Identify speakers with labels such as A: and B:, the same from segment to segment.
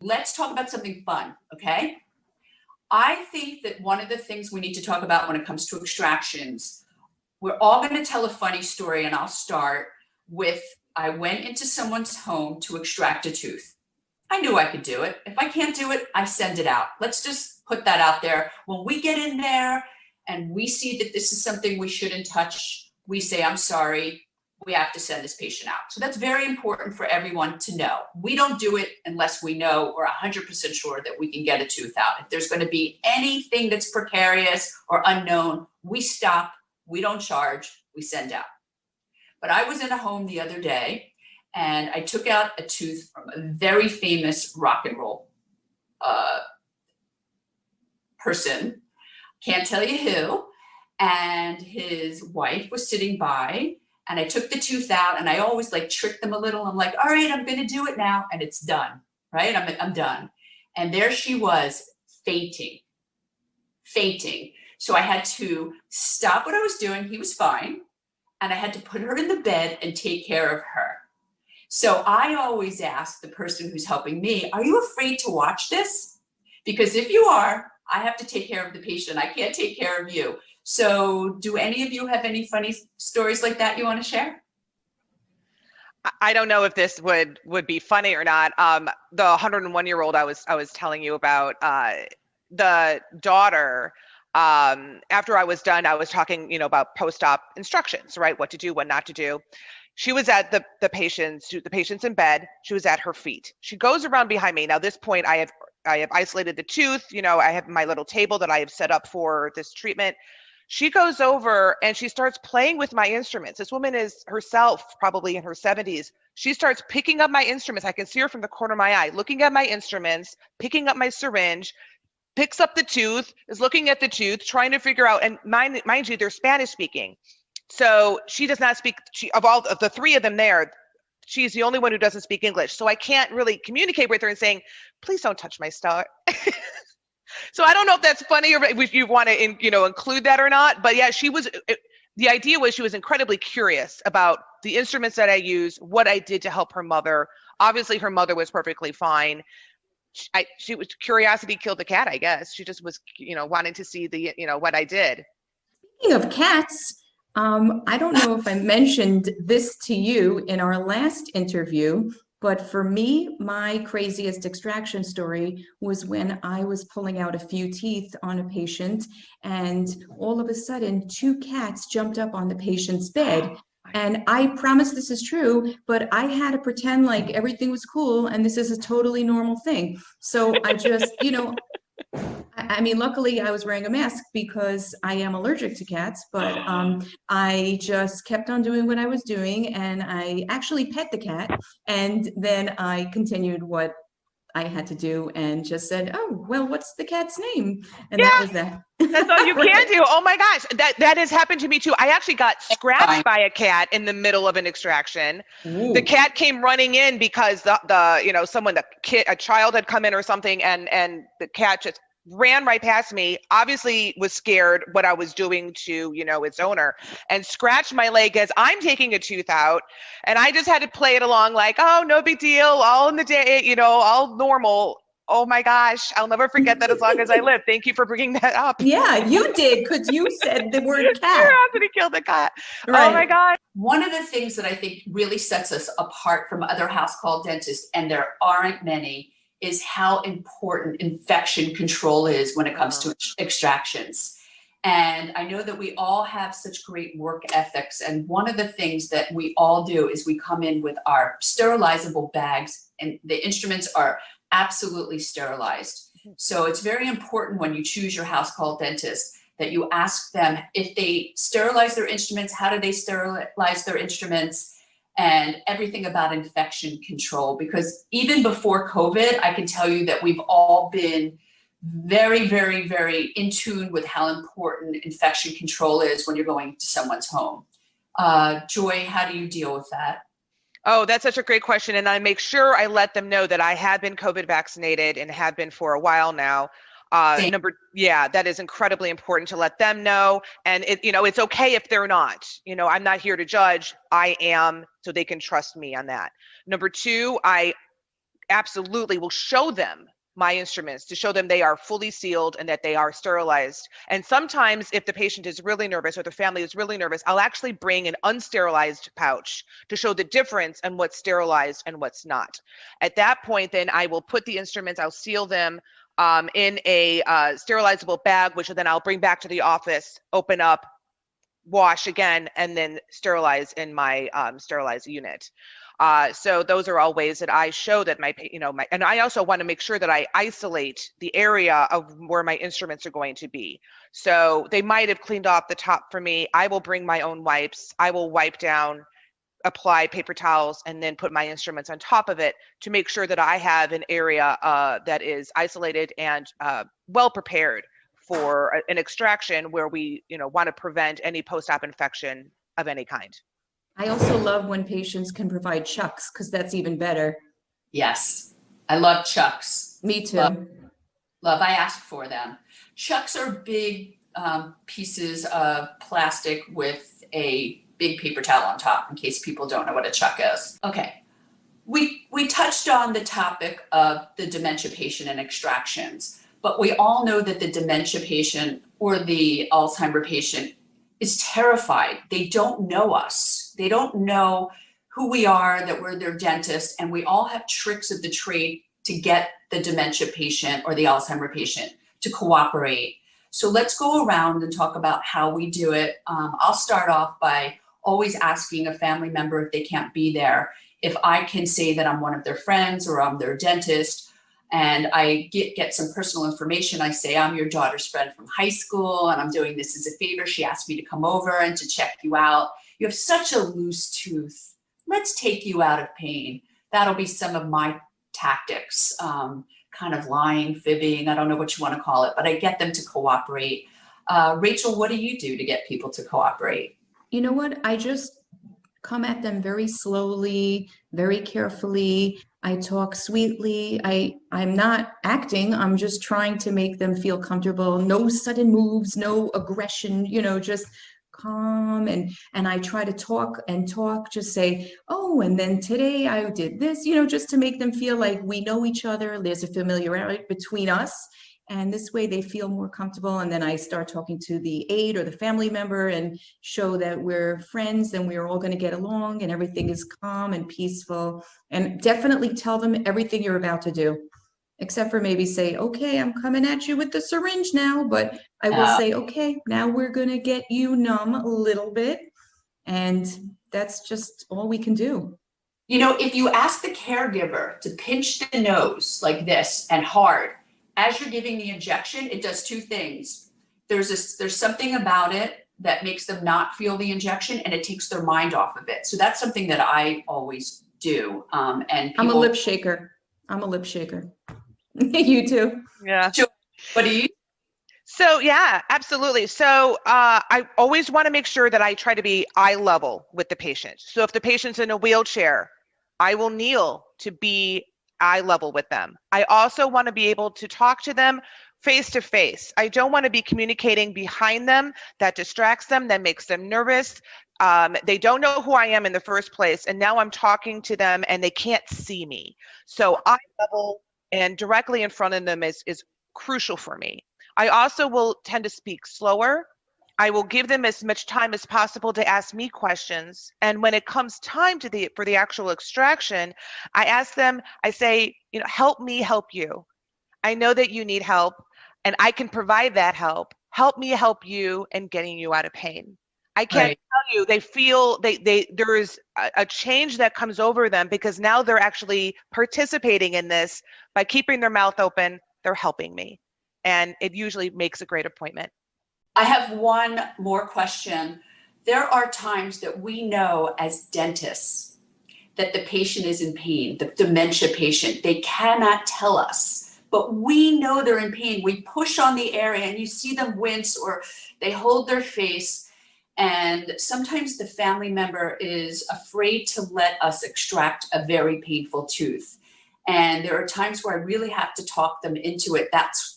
A: Let's talk about something fun, okay? I think that one of the things we need to talk about when it comes to extractions, we're all going to tell a funny story, and I'll start with I went into someone's home to extract a tooth. I knew I could do it. If I can't do it, I send it out. Let's just put that out there. When we get in there and we see that this is something we shouldn't touch, we say, I'm sorry, we have to send this patient out. So that's very important for everyone to know. We don't do it unless we know or 100% sure that we can get a tooth out. If there's going to be anything that's precarious or unknown, we stop, we don't charge, we send out. But I was in a home the other day and I took out a tooth from a very famous rock and roll person. Can't tell you who. And his wife was sitting by. And I took the tooth out, and I always like trick them a little. I'm like, all right, I'm going to do it now. And it's done, right? I'm done. And there she was, fainting. So I had to stop what I was doing. He was fine. And I had to put her in the bed and take care of her. So I always ask the person who's helping me, are you afraid to watch this? Because if you are, I have to take care of the patient. I can't take care of you. So do any of you have any funny stories like that you want to share?
B: I don't know if this would be funny or not. The 101-year-old I was telling you about, the daughter, after I was done, I was talking, about post-op instructions, right? What to do, what not to do. She was at the patient's in bed. She was at her feet. She goes around behind me. Now, at this point, I have isolated the tooth. I have my little table that I have set up for this treatment. She goes over and she starts playing with my instruments. This woman is herself probably in her 70s. She starts picking up my instruments. I can see her from the corner of my eye, looking at my instruments, picking up my syringe, picks up the tooth, is looking at the tooth, trying to figure out, and mind you, they're Spanish speaking. So she does not speak, of all of the three of them there, she's the only one who doesn't speak English. So I can't really communicate with her and saying, please don't touch my star. So I don't know if that's funny or if you want to, include that or not. But yeah, the idea was she was incredibly curious about the instruments that I use, what I did to help her mother. Obviously, her mother was perfectly fine. Curiosity killed the cat, I guess. She just was, wanting to see what I did.
C: Speaking of cats, I don't know if I mentioned this to you in our last interview, but for me, my craziest extraction story was when I was pulling out a few teeth on a patient, and all of a sudden, 2 cats jumped up on the patient's bed. And I promise this is true, but I had to pretend like everything was cool and this is a totally normal thing. So I just, luckily I was wearing a mask because I am allergic to cats, but I just kept on doing what I was doing, and I actually pet the cat, and then I continued what I had to do and just said, oh, well, what's the cat's name? And that was that.
B: That's all you can do. Oh my gosh, that has happened to me too. I actually got scratched by a cat in the middle of an extraction. Ooh. The cat came running in because a child had come in or something, and the cat just ran right past me, obviously was scared what I was doing to, its owner, and scratched my leg as I'm taking a tooth out. And I just had to play it along like, oh, no big deal, all in the day, all normal. Oh my gosh, I'll never forget that as long as I live. Thank you for bringing that up.
C: Yeah, you did, because you said the word cat.
B: Curiosity killed the cat. Right. Oh my God.
A: One of the things that I think really sets us apart from other house call dentists, and there aren't many, is how important infection control is when it comes to extractions. And I know that we all have such great work ethics. And one of the things that we all do is we come in with our sterilizable bags, and the instruments are absolutely sterilized. So it's very important when you choose your house call dentist that you ask them if they sterilize their instruments, how do they sterilize their instruments, and everything about infection control. Because even before COVID, I can tell you that we've all been very, very, very in tune with how important infection control is when you're going to someone's home. Joy, how do you deal with that?
B: Oh, that's such a great question. And I make sure I let them know that I have been COVID vaccinated and have been for a while now. That is incredibly important to let them know. And it's okay if they're not. I'm not here to judge. I am, so they can trust me on that. Number 2, I absolutely will show them my instruments to show them they are fully sealed and that they are sterilized. And sometimes if the patient is really nervous or the family is really nervous, I'll actually bring an unsterilized pouch to show the difference in what's sterilized and what's not. At that point, then I will put the instruments, I'll seal them in a sterilizable bag, which then I'll bring back to the office, open up, wash again, and then sterilize in my sterilized unit. So those are all ways that I show that and I also want to make sure that I isolate the area of where my instruments are going to be. So they might have cleaned off the top for me. I will bring my own wipes. I will wipe down, apply paper towels, and then put my instruments on top of it to make sure that I have an area that is isolated and well prepared for an extraction where we, want to prevent any post-op infection of any kind.
C: I also love when patients can provide chucks, because that's even better.
A: Yes, I love chucks.
C: Me too.
A: Love, I asked for them. Chucks are big pieces of plastic with a big paper towel on top, in case people don't know what a chuck is. Okay, we touched on the topic of the dementia patient and extractions, but we all know that the dementia patient or the Alzheimer patient is terrified. They don't know us. They don't know who we are, that we're their dentist, and we all have tricks of the trade to get the dementia patient or the Alzheimer patient to cooperate. So let's go around and talk about how we do it. I'll start off by always asking a family member if they can't be there, if I can say that I'm one of their friends or I'm their dentist, and I get some personal information. I say, I'm your daughter's friend from high school, and I'm doing this as a favor. She asked me to come over and to check you out. You have such a loose tooth. Let's take you out of pain. That'll be some of my tactics, kind of lying, fibbing, I don't know what you want to call it, but I get them to cooperate. Rachel, what do you do to get people to cooperate?
C: You know what? I just come at them very slowly, very carefully. I talk sweetly. I'm not acting. I'm just trying to make them feel comfortable. No sudden moves, no aggression, just calm. And I try to talk, just say, oh, and then today I did this, just to make them feel like we know each other. There's a familiarity between us. And this way they feel more comfortable. And then I start talking to the aide or the family member and show that we're friends and we're all going to get along and everything is calm and peaceful. And definitely tell them everything you're about to do, except for maybe say, okay, I'm coming at you with the syringe now. But I will say, okay, now we're going to get you numb a little bit. And that's just all we can do.
A: If you ask the caregiver to pinch the nose like this and hard, as you're giving the injection, it does two things. There's something about it that makes them not feel the injection, and it takes their mind off of it. So that's something that I always do. And
C: I'm a lip shaker. You too.
B: Yeah.
A: What do you?
B: So yeah, absolutely. So I always want to make sure that I try to be eye level with the patient. So if the patient's in a wheelchair, I will kneel to be eye level with them. I also want to be able to talk to them face to face. I don't want to be communicating behind them. That distracts them, that makes them nervous. They don't know who I am in the first place, and now I'm talking to them and they can't see me. So eye level and directly in front of them is crucial for me. I also will tend to speak slower. I will give them as much time as possible to ask me questions. And when it comes time for the actual extraction, I ask them, I say, help me help you. I know that you need help and I can provide that help. Help me help you in getting you out of pain. I can't tell you, they feel there is a change that comes over them because now they're actually participating in this by keeping their mouth open. They're helping me. And it usually makes a great appointment.
A: I have one more question. There are times that we know as dentists that the patient is in pain, the dementia patient. They cannot tell us, but we know they're in pain. We push on the area and you see them wince or they hold their face. And sometimes the family member is afraid to let us extract a very painful tooth. And there are times where I really have to talk them into it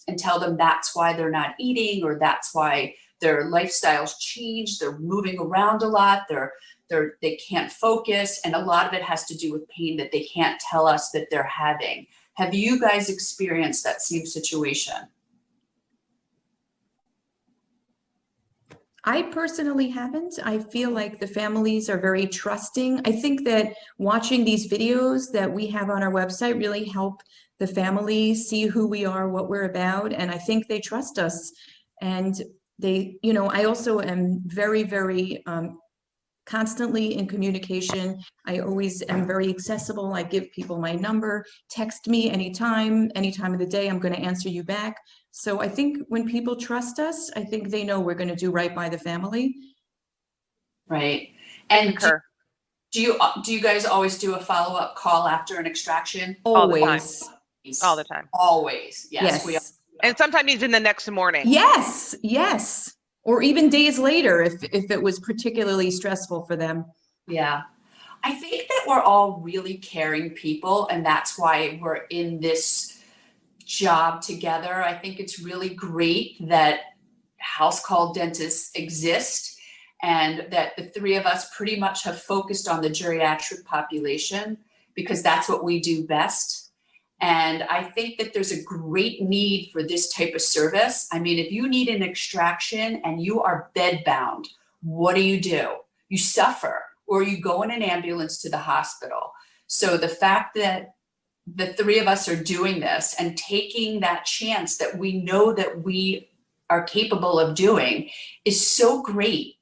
A: and tell them that's why they're not eating or that's why their lifestyles change. They're moving around a lot. They're they can't focus, and a lot of it has to do with pain that they can't tell us that they're having. Have you guys experienced that same situation?
C: I personally haven't. I feel like the families are very trusting. I think that watching these videos that we have on our website really help the family see who we are, what we're about, and I think they trust us. And they, I also am very, very constantly in communication. I always am very accessible. I give people my number, text me anytime of the day, I'm going to answer you back. So I think when people trust us, I think they know we're going to do right by the family.
A: Right. And
B: Concur.
A: do you guys always do a follow-up call after an extraction?
B: All the time.
C: Always.
B: All the time.
A: Always. Yes.
C: Yes.
B: And sometimes even the next morning.
C: Yes. Yes. Or even days later if it was particularly stressful for them.
A: Yeah. I think that we're all really caring people, and that's why we're in this job together. I think it's really great that house call dentists exist, and that the three of us pretty much have focused on the geriatric population because that's what we do best. And I think that there's a great need for this type of service. I mean, if you need an extraction and you are bedbound, what do? You suffer, or you go in an ambulance to the hospital. So the fact that the three of us are doing this and taking that chance that we know that we are capable of doing is so great.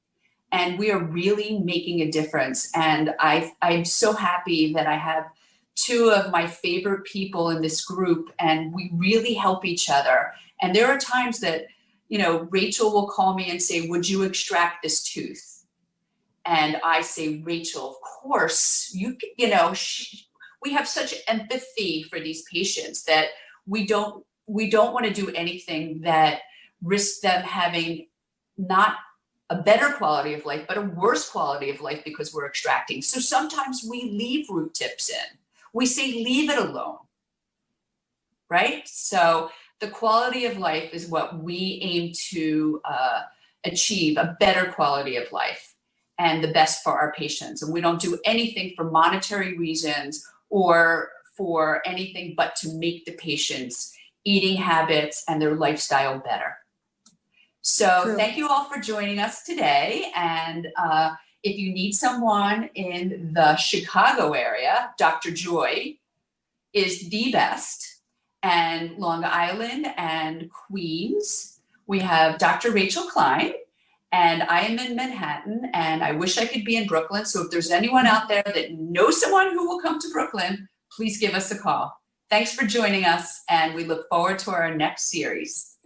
A: And we are really making a difference. And I'm so happy that I have two of my favorite people in this group, and we really help each other. And there are times that, Rachel will call me and say, would you extract this tooth? And I say, Rachel, of course, we have such empathy for these patients that we don't want to do anything that risks them having not a better quality of life, but a worse quality of life because we're extracting. So sometimes we leave root tips in. We say, leave it alone, right? So the quality of life is what we aim to achieve, a better quality of life and the best for our patients. And we don't do anything for monetary reasons or for anything but to make the patients' eating habits and their lifestyle better. So
C: True.
A: Thank you all for joining us today. And if you need someone in the Chicago area, Dr. Joy is the best. And Long Island and Queens, we have Dr. Rachel Klein. And I am in Manhattan, and I wish I could be in Brooklyn. So if there's anyone out there that knows someone who will come to Brooklyn, please give us a call. Thanks for joining us, and we look forward to our next series.